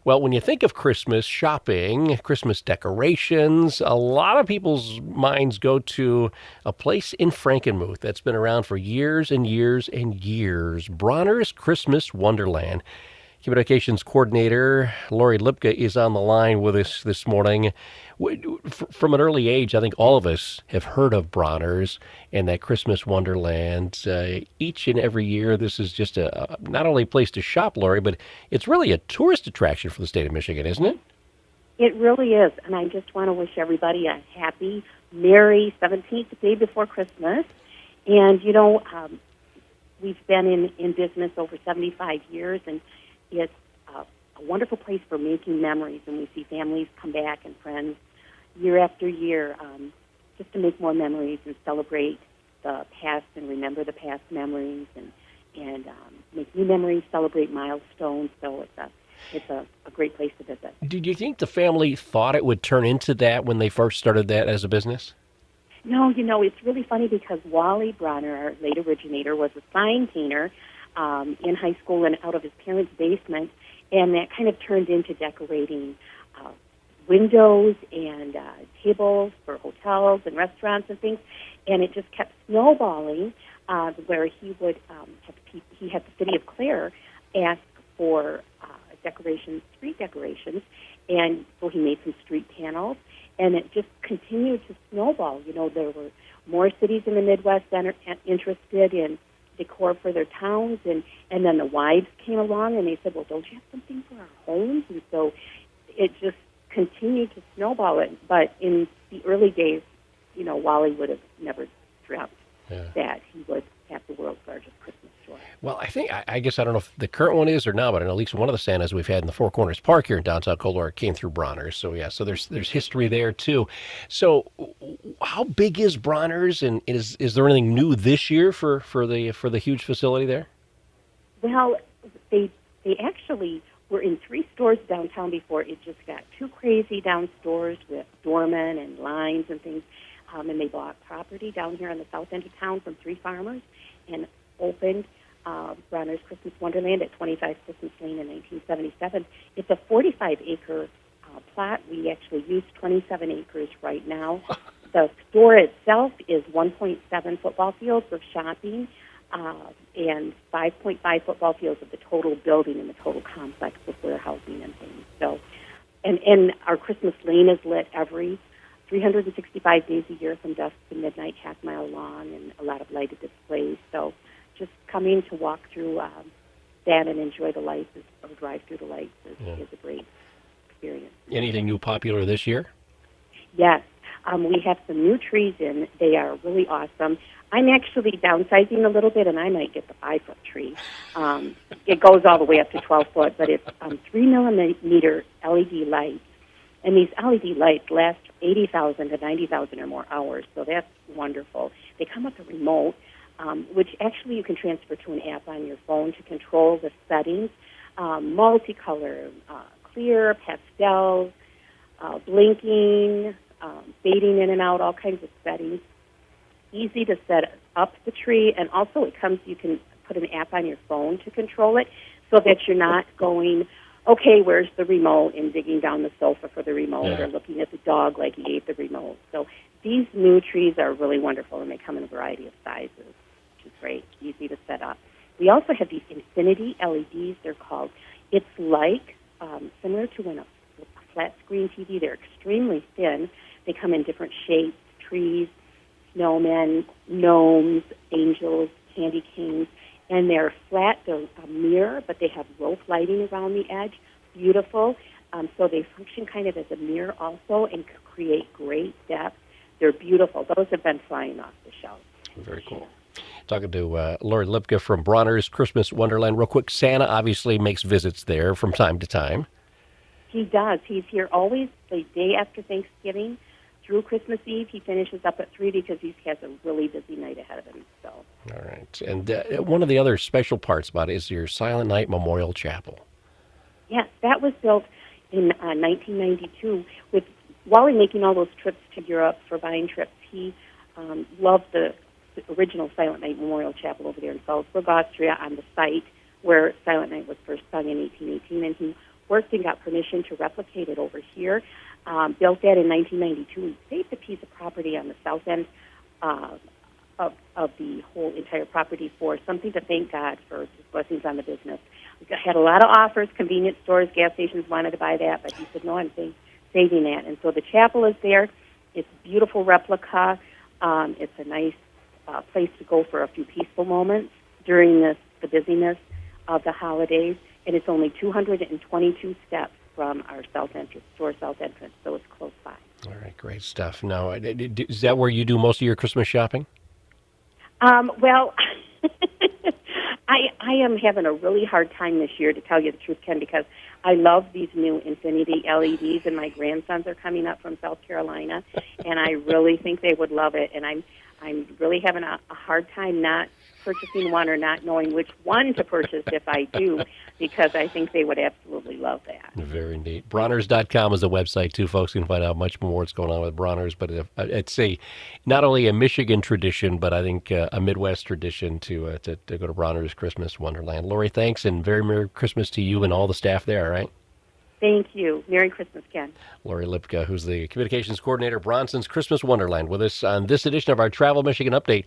Well, when you think of Christmas shopping, Christmas decorations, a lot of people's minds go to a place in Frankenmuth that's been around for years and years and years. Bronner's Christmas Wonderland. Communications coordinator Lori Lipka is on the line with us this morning. From an early age, I think all of us have heard of Bronner's and that Christmas Wonderland. Each and every year, this is just not only a place to shop, Lori, but it's really a tourist attraction for the state of Michigan, isn't it? It really is, and I just want to wish everybody a happy, merry 17th day before Christmas. And, we've been in business over 75 years, and it's a wonderful place for making memories, and we see families come back and friends year after year just to make more memories and celebrate the past and remember the past memories and make new memories, celebrate milestones. So it's a great place to visit. Did you think the family thought it would turn into that when they first started that as a business? No, it's really funny because Wally Bronner, our late originator, was a sign painter in high school and out of his parents' basement, and that kind of turned into decorating windows and tables for hotels and restaurants and things, and it just kept snowballing where he would he had the city of Clare ask for decorations, street decorations, and so he made some street panels, and it just continued to snowball. There were more cities in the Midwest that are interested in decor for their towns, and then the wives came along and they said, well, don't you have something for our homes? And so it just continued to snowball it. But in the early days, Wally would have never dreamt that he would have the world's largest Christmas store. Well, I guess I don't know if the current one is or not, but I know at least one of the Santas we've had in the Four Corners Park here in downtown Coldwater came through Bronner's. So yeah, so there's history there too. So how big is Bronner's, and is there anything new this year for the huge facility there? Well, they actually were in 3 stores downtown before it just got too crazy down stores with doormen and lines and things. And they bought property down here on the south end of town from 3 farmers and opened Bronner's Christmas Wonderland at 25 Christmas Lane in 1977. It's a 45-acre plot. We actually use 27 acres right now. The store itself is 1.7 football fields of shopping and 5.5 football fields of the total building and the total complex with warehousing and things. So, and our Christmas Lane is lit every 365 days a year from dusk to midnight, half-mile long, and a lot of lighted displays. So just coming to walk through that and enjoy the lights or drive through the lights is a great experience. Anything new popular this year? Yes. We have some new trees in. They are really awesome. I'm actually downsizing a little bit, and I might get the 5-foot tree. It goes all the way up to 12 foot, but it's 3-millimeter LED lights. And these LED lights last 80,000 to 90,000 or more hours, so that's wonderful. They come with a remote, which actually you can transfer to an app on your phone to control the settings, multicolor, clear, pastels, blinking, fading in and out, all kinds of settings. Easy to set up the tree, and also you can put an app on your phone to control it so that you're not going, okay, where's the remote, and digging down the sofa for the remote or looking at the dog like he ate the remote. So these new trees are really wonderful, and they come in a variety of sizes, which is great, easy to set up. We also have these infinity LEDs, they're called. It's like similar to a flat-screen TV. They're extremely thin. They come in different shapes, trees, snowmen, gnomes, angels, candy canes, and they're flat. They're a mirror, but they have rope lighting around the edge. Beautiful. So they function kind of as a mirror also and create great depth. They're beautiful. Those have been flying off the shelves. Very cool. Talking to Lori Lipka from Bronner's Christmas Wonderland. Real quick, Santa obviously makes visits there from time to time. He does. He's here always the day after Thanksgiving through Christmas Eve. He finishes up at 3 because he has a really busy night ahead of him. So. All right. And one of the other special parts about it is your Silent Night Memorial Chapel. Yes, that was built in 1992 with Wally making all those trips to Europe for buying trips. He loved the original Silent Night Memorial Chapel over there in Salzburg, Austria, on the site where Silent Night was first sung in 1818, and he worked and got permission to replicate it over here. Built that in 1992. We saved a piece of property on the south end of the whole entire property for something to thank God for his blessings on the business. We had a lot of offers. Convenience stores, gas stations wanted to buy that, but he said, no, I'm saving that. And so the chapel is there. It's a beautiful replica. It's a nice place to go for a few peaceful moments during the busyness of the holidays. And it's only 222 steps from our south entrance, so it's close by. All right, great stuff. Now, is that where you do most of your Christmas shopping? Well, I am having a really hard time this year, to tell you the truth, Ken, because I love these new infinity LEDs, and my grandsons are coming up from South Carolina, and I really think they would love it. And I'm really having a hard time not purchasing one or not knowing which one to purchase if I do, because I think they would absolutely love that. Very neat. Bronners.com is a website, too. Folks can find out much more what's going on with Bronners. But it's not only a Michigan tradition, but I think a Midwest tradition to go to Bronners Christmas Wonderland. Lori, thanks, and very Merry Christmas to you and all the staff there, all right? Thank you. Merry Christmas, Ken. Lori Libka, who's the communications coordinator at Bronson's Christmas Wonderland, with us on this edition of our Travel Michigan Update.